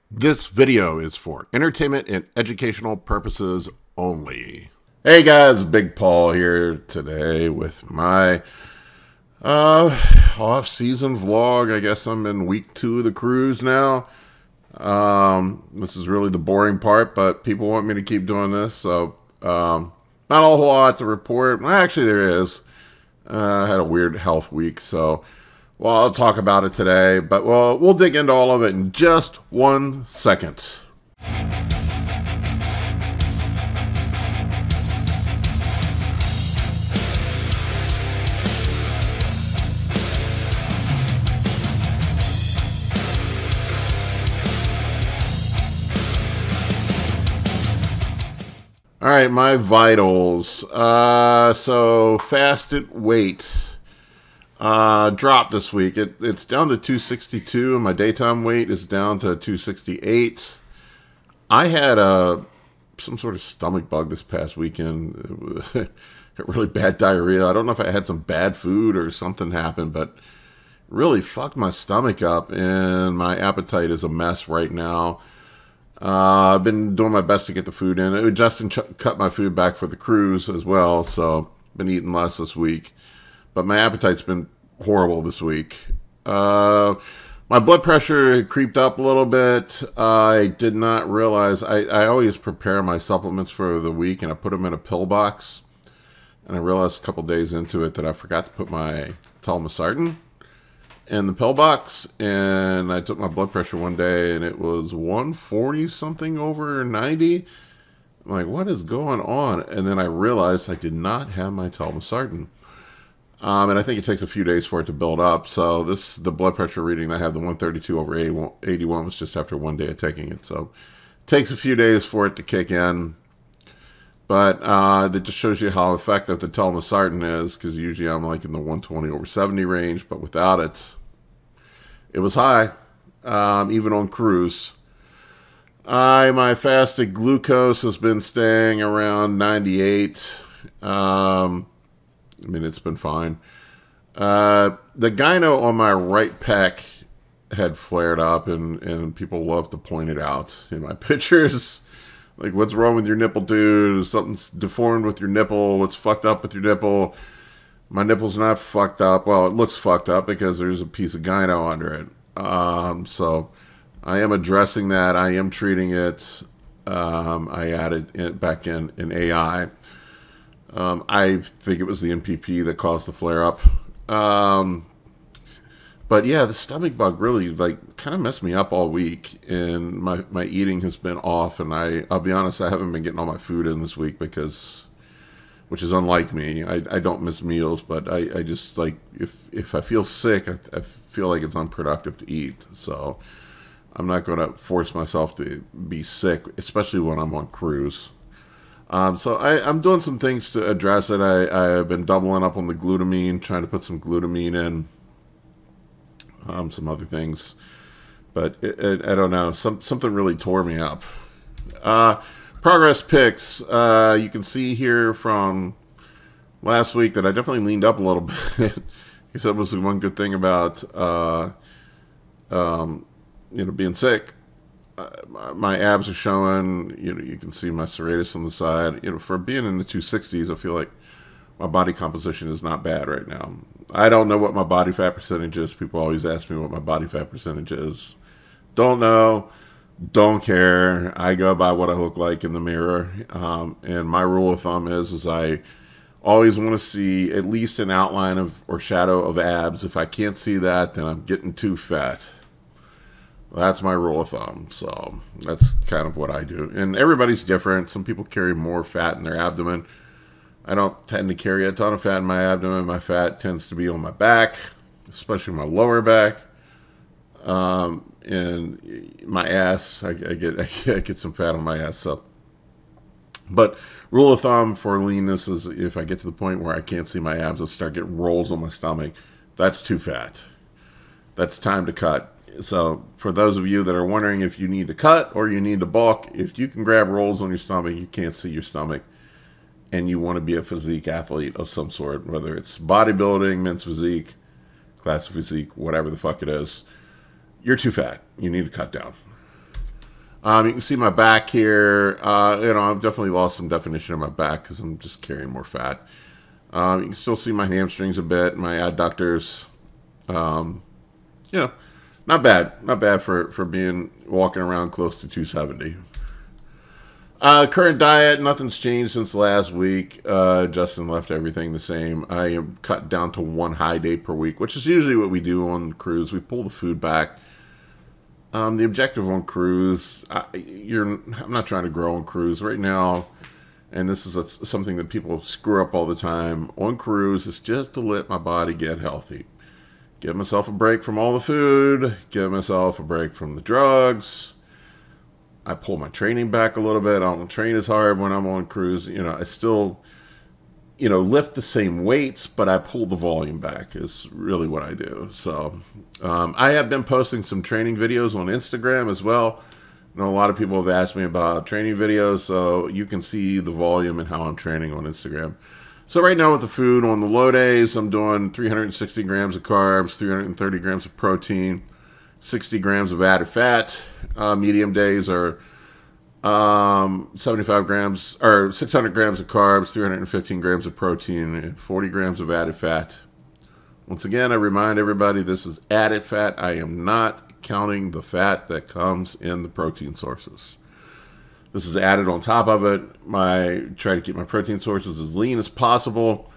This video is for entertainment and educational purposes only. Hey guys, Big Paul here today with my off-season vlog. I guess I'm in week 2 of the cruise now. This is really the boring part, but people want me to keep doing this, so not a whole lot to report. Well, actually, there is. I had a weird health week, so well, I'll talk about it today, but we'll dig into all of it in just 1 second. All right, my vitals. So fasted weight dropped this week. It's down to 262, and my daytime weight is down to 268. I had some sort of stomach bug this past weekend. Really bad diarrhea. I don't know if I had some bad food or something happened, but it really fucked my stomach up, and my appetite is a mess right now. I've been doing my best to get the food in. Justin cut my food back for the cruise as well, so been eating less this week. But my appetite's been horrible this week. My blood pressure creeped up a little bit. I did not realize, I always prepare my supplements for the week, and I put them in a pill box. And I realized a couple days into it that I forgot to put my telmisartan in the pill box. And I took my blood pressure one day, and it was 140 something over 90. I'm like, what is going on? And then I realized I did not have my telmisartan. And I think it takes a few days for it to build up. So the blood pressure reading I have, the 132 over 81, was just after 1 day of taking it. So it takes a few days for it to kick in. But that just shows you how effective the telmisartan is, because usually I'm like in the 120 over 70 range, but without it, it was high, even on cruise. My fasted glucose has been staying around 98. I mean, it's been fine. The gyno on my right pec had flared up, and people love to point it out in my pictures. Like, what's wrong with your nipple, dude? Something's deformed with your nipple. What's fucked up with your nipple? My nipple's not fucked up. Well, it looks fucked up because there's a piece of gyno under it. So I am addressing that. I am treating it. I added it back in AI. I think it was the MPP that caused the flare-up. But yeah, the stomach bug really, like, kind of messed me up all week, and my eating has been off, and I'll be honest, I haven't been getting all my food in this week which is unlike me. I don't miss meals, but I just, like, if I feel sick, I feel like it's unproductive to eat. So I'm not going to force myself to be sick, especially when I'm on cruise. So I'm doing some things to address it. I've been doubling up on the glutamine, trying to put some glutamine in, some other things, but I don't know. Something really tore me up. Progress pics. You can see here from last week that I definitely leaned up a little bit. He said it was the one good thing about being sick. My abs are showing. You can see my serratus on the side. For being in the 260s, I feel like my body composition is not bad right now. I don't know what my body fat percentage is. People always ask me what my body fat percentage is. Don't know. Don't care. I go by what I look like in the mirror. And my rule of thumb is I always want to see at least an outline of or shadow of abs. If I can't see that, then I'm getting too fat. That's my rule of thumb. So that's kind of what I do. And everybody's different. Some people carry more fat in their abdomen. I don't tend to carry a ton of fat in my abdomen. My fat tends to be on my back, especially my lower back. And my ass, I get some fat on my ass. So, but rule of thumb for leanness is if I get to the point where I can't see my abs, I'll start getting rolls on my stomach. That's too fat. That's time to cut. So for those of you that are wondering if you need to cut or you need to bulk, if you can grab rolls on your stomach, you can't see your stomach, and you want to be a physique athlete of some sort, whether it's bodybuilding, men's physique, classic physique, whatever the fuck it is, you're too fat. You need to cut down. You can see my back here. I've definitely lost some definition in my back because I'm just carrying more fat. You can still see my hamstrings a bit, my adductors. Not bad for being walking around close to 270. Current diet, nothing's changed since last week. Justin left everything the same. I am cut down to 1 high day per week, which is usually what we do on cruise. We pull the food back. The objective on cruise, I'm not trying to grow on cruise right now, and this is something that people screw up all the time. On cruise, is just to let my body get healthy. Give myself a break from all the food, give myself a break from the drugs. I pull my training back a little bit. I don't train as hard when I'm on cruise. I still, lift the same weights, but I pull the volume back is really what I do. So I have been posting some training videos on Instagram as well. I know a lot of people have asked me about training videos, so you can see the volume and how I'm training on Instagram. So right now with the food, on the low days, I'm doing 360 grams of carbs, 330 grams of protein, 60 grams of added fat. Medium days are 75 grams or 600 grams of carbs, 315 grams of protein, and 40 grams of added fat. Once again, I remind everybody this is added fat. I am not counting the fat that comes in the protein sources. This is added on top of it. I try to keep my protein sources as lean as possible.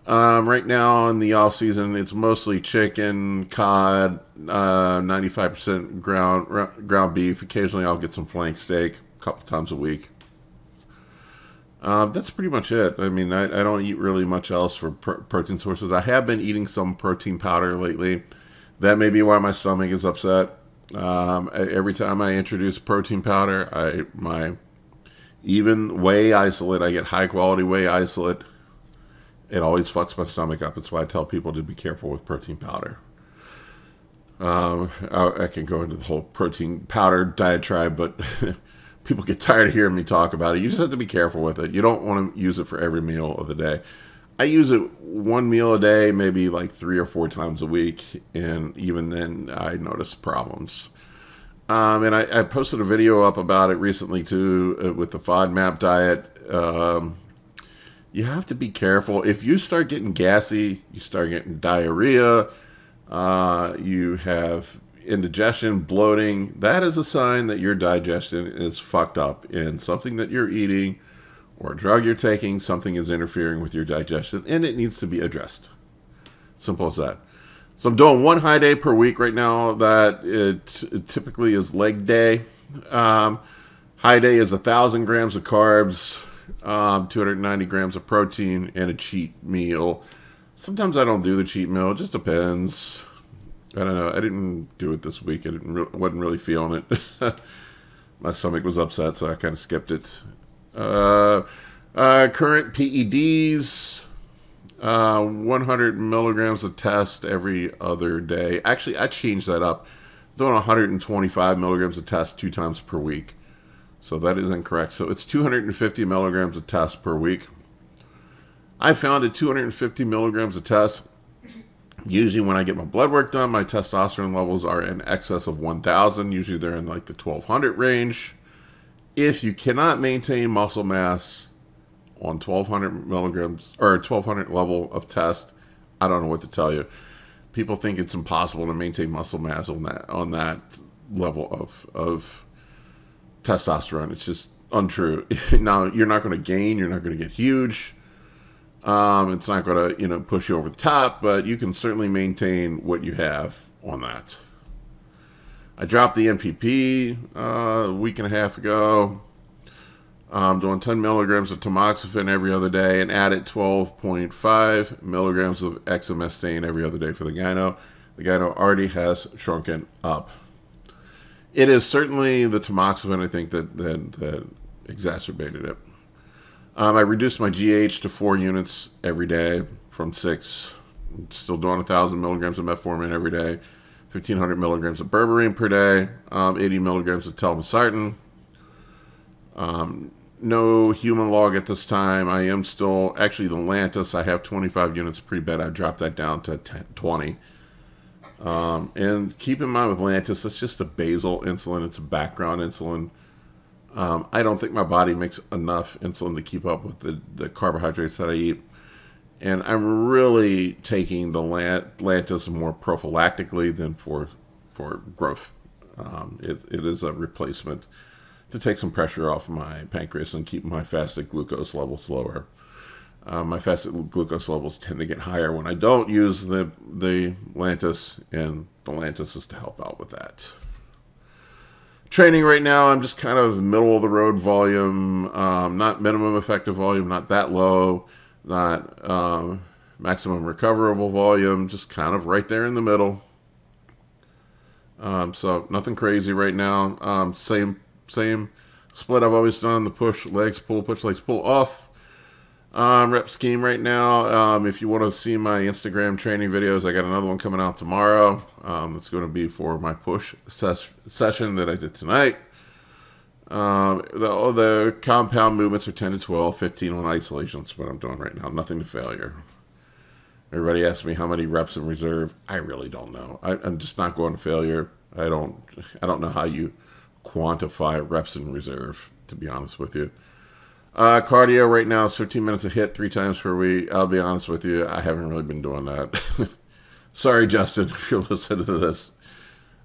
Right now in the off season, it's mostly chicken, cod, 95% ground beef. Occasionally, I'll get some flank steak a couple times a week. That's pretty much it. I mean, I don't eat really much else for protein sources. I have been eating some protein powder lately. That may be why my stomach is upset. Every time I introduce protein powder, even whey isolate, I get high quality whey isolate. It always fucks my stomach up. That's why I tell people to be careful with protein powder. I can go into the whole protein powder diatribe, but people get tired of hearing me talk about it. You just have to be careful with it. You don't want to use it for every meal of the day. I use it 1 meal a day, maybe like 3 or 4 times a week, and even then I notice problems. And I posted a video up about it recently too, with the FODMAP diet. You have to be careful. If you start getting gassy, you start getting diarrhea, you have indigestion, bloating, that is a sign that your digestion is fucked up, and something that you're eating or a drug you're taking, something is interfering with your digestion, and it needs to be addressed. Simple as that. So I'm doing 1 high day per week right now. That it typically is leg day. High day is 1,000 grams of carbs, 290 grams of protein, and a cheat meal. Sometimes I don't do the cheat meal. It just depends. I don't know. I didn't do it this week. I wasn't really feeling it. My stomach was upset, so I kind of skipped it. Current PEDs, 100 milligrams of test every other day. Actually, I changed that up. I'm doing 125 milligrams of test 2 times per week. So that is incorrect. So it's 250 milligrams of test per week. I found at 250 milligrams of test, usually when I get my blood work done, my testosterone levels are in excess of 1,000. Usually they're in like the 1,200 range. If you cannot maintain muscle mass on 1,200 milligrams or 1,200 level of test, I don't know what to tell you. People think it's impossible to maintain muscle mass on that level of testosterone. It's just untrue. Now, you're not going to gain. You're not going to get huge. It's not going to, push you over the top, but you can certainly maintain what you have on that. I dropped the NPP a week and a half ago. I'm doing 10 milligrams of tamoxifen every other day and added 12.5 milligrams of exemestane every other day for the gyno. The gyno already has shrunken up. It is certainly the tamoxifen, I think, that exacerbated it. I reduced my GH to 4 units every day from 6. I'm still doing 1,000 milligrams of metformin every day, 1,500 milligrams of berberine per day, 80 milligrams of telmisartan. No human log at this time. I am still, actually the Lantus, I have 25 units pre-bed. I dropped that down to 20. And keep in mind with Lantus, it's just a basal insulin. It's a background insulin. I don't think my body makes enough insulin to keep up with the carbohydrates that I eat. And I'm really taking the Lantus more prophylactically than for growth. It is a replacement to take some pressure off my pancreas and keep my fasted glucose levels lower. My fasted glucose levels tend to get higher when I don't use the Lantus, and the Lantus is to help out with that. Training right now, I'm just kind of middle of the road volume, not minimum effective volume, not that low, not maximum recoverable volume, just kind of right there in the middle. So nothing crazy right now. Same split I've always done, the push, legs, pull, push, legs, pull, off. Rep scheme right now. If you want to see my Instagram training videos, I got another one coming out tomorrow. That's going to be for my push session that I did tonight. The compound movements are 10 to 12, 15 on isolation. That's what I'm doing right now. Nothing to failure. Everybody asks me how many reps in reserve. I really don't know. I'm just not going to failure. I don't know how you quantify reps in reserve, to be honest with you. Cardio right now is 15 minutes a hit 3 times per week. I'll be honest with you, I haven't really been doing that. Sorry, Justin, if you're listening to this.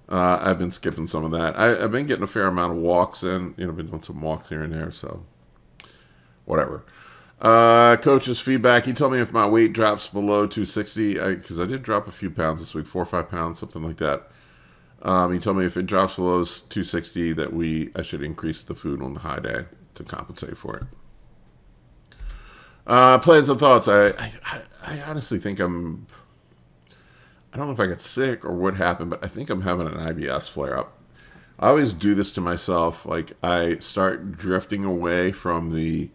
I've been skipping some of that. I've been getting a fair amount of walks in. Been doing some walks here and there, so whatever. Coach's feedback. He told me if my weight drops below 260, because I did drop a few pounds this week, 4 or 5 pounds, something like that. He told me if it drops below 260 that I should increase the food on the high day to compensate for it. Plans and thoughts. I honestly think I don't know if I got sick or what happened, but I think I'm having an IBS flare-up. I always do this to myself. Like, I start drifting away from the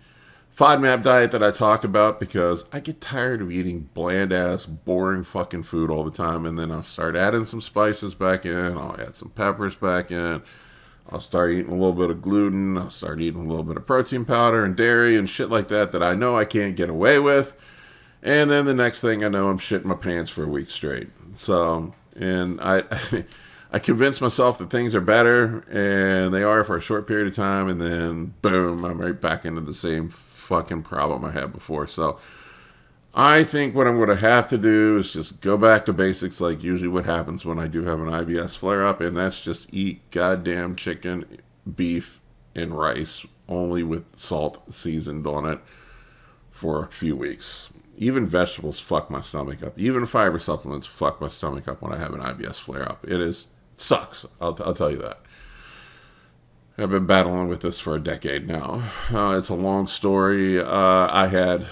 FODMAP diet that I talked about because I get tired of eating bland-ass, boring fucking food all the time, and then I'll start adding some spices back in. I'll add some peppers back in. I'll start eating a little bit of gluten. I'll start eating a little bit of protein powder and dairy and shit like that I know I can't get away with. And then the next thing I know, I'm shitting my pants for a week straight. So, and I convince myself that things are better, and they are for a short period of time, and then boom, I'm right back into the same fucking problem I had before. So I think what I'm going to have to do is just go back to basics, like usually what happens when I do have an IBS flare-up, and that's just eat goddamn chicken, beef, and rice, only with salt seasoned on it for a few weeks. Even vegetables fuck my stomach up. Even fiber supplements fuck my stomach up when I have an IBS flare-up. It sucks. I'll tell you that. I've been battling with this for a decade now. It's a long story. I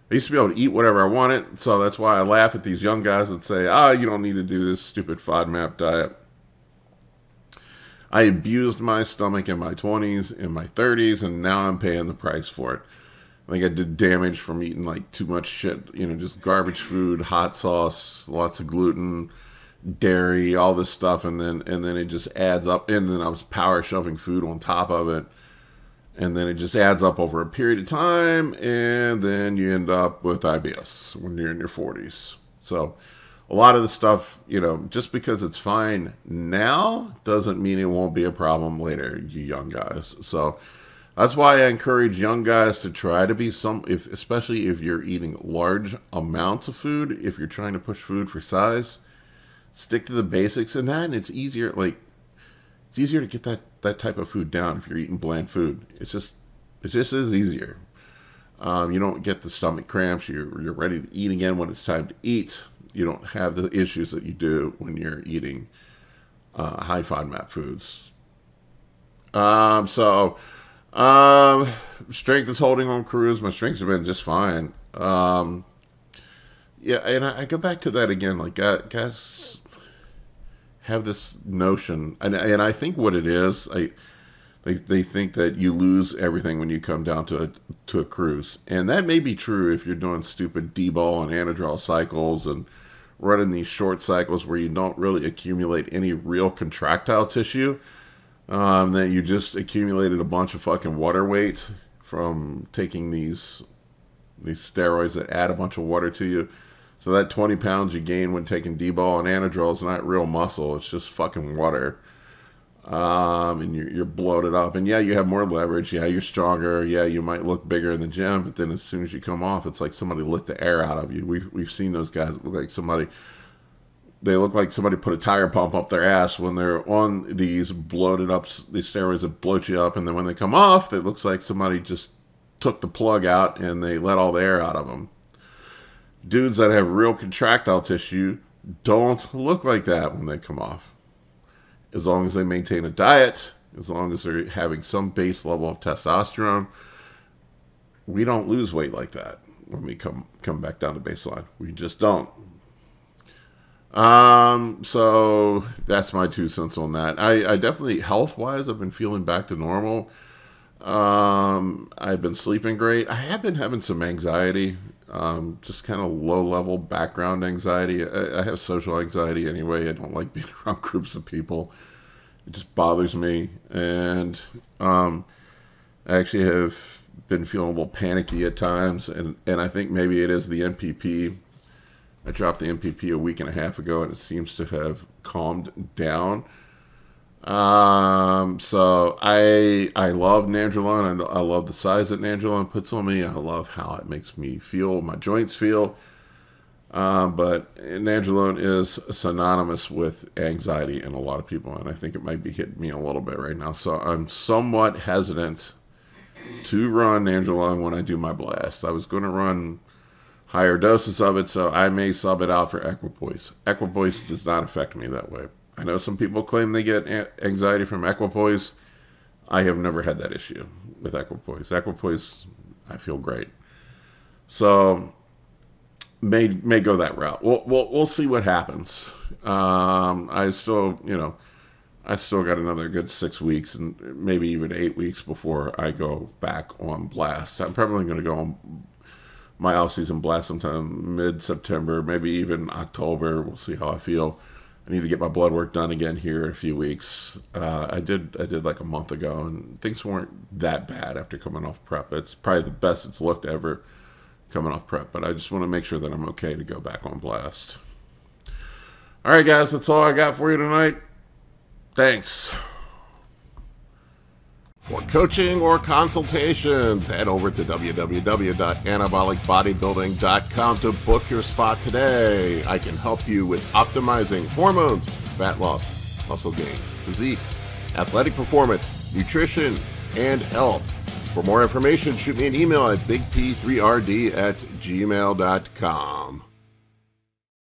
used to be able to eat whatever I wanted, so that's why I laugh at these young guys that say, you don't need to do this stupid FODMAP diet. I abused my stomach in my 20s, in my 30s, and now I'm paying the price for it. I think I did damage from eating like too much shit, just garbage food, hot sauce, lots of gluten, dairy, all this stuff, and then it just adds up, and then I was power shoving food on top of it, and then it just adds up over a period of time, and then you end up with IBS when you're in your 40s. So a lot of the stuff, just because it's fine now doesn't mean it won't be a problem later, you young guys. So that's why I encourage young guys to try to be especially if you're eating large amounts of food, if you're trying to push food for size, stick to the basics, and it's easier. It's easier to get that type of food down if you're eating bland food. It just is easier. You don't get the stomach cramps. You're ready to eat again when it's time to eat. You don't have the issues that you do when you're eating high FODMAP foods. Strength is holding on cruise. My strengths have been just fine. Yeah, and I go back to that again. Like, guys have this notion, and I think what it is, they think that you lose everything when you come down to a cruise, and that may be true if you're doing stupid D-ball and anadrol cycles and running these short cycles where you don't really accumulate any real contractile tissue. That you just accumulated a bunch of fucking water weight from taking these steroids that add a bunch of water to you. So that 20 pounds you gain when taking D-ball and anadrol is not real muscle. It's just fucking water. and you're bloated up, and yeah, you have more leverage, yeah, you're stronger, yeah, you might look bigger in the gym, but then as soon as you come off, it's like somebody licked the air out of you. We've seen those guys look like somebody put a tire pump up their ass when they're on these bloated up, these steroids that bloat you up, and then when they come off, it looks like somebody just took the plug out and they let all the air out of them. Dudes that have real contractile tissue don't look like that when they come off. As long as they maintain a diet, as long as they're having some base level of testosterone, we don't lose weight like that when we come back down to baseline. We just don't. So that's my 2 cents on that. I definitely, health-wise, I've been feeling back to normal. I've been sleeping great. I have been having some anxiety, just kind of low-level background anxiety. I have social anxiety anyway. I don't like being around groups of people. It just bothers me. And I actually have been feeling a little panicky at times, and I think maybe it is the NPP. I dropped the NPP a week and a half ago, and it seems to have calmed down. So I love Nandrolone. I love the size that Nandrolone puts on me. I love how it makes me feel, my joints feel. But Nandrolone is synonymous with anxiety in a lot of people, and I think it might be hitting me a little bit right now. So I'm somewhat hesitant to run Nandrolone when I do my blast. I was going to run higher doses of it, so I may sub it out for equipoise. Equipoise does not affect me that way. I know some people claim they get anxiety from equipoise. I have never had that issue with equipoise. Equipoise, I feel great. So may go that route. We'll see what happens. I still got another good 6 weeks and maybe even 8 weeks before I go back on blast. I'm probably going to go on my off-season blast sometime mid-September, maybe even October. We'll see how I feel. I need to get my blood work done again here in a few weeks. I did like a month ago, and things weren't that bad after coming off prep. It's probably the best it's looked ever coming off prep, but I just want to make sure that I'm okay to go back on blast. All right, guys, that's all I got for you tonight. Thanks. For coaching or consultations, head over to www.anabolicbodybuilding.com to book your spot today. I can help you with optimizing hormones, fat loss, muscle gain, physique, athletic performance, nutrition, and health. For more information, shoot me an email at bigp3rd@gmail.com.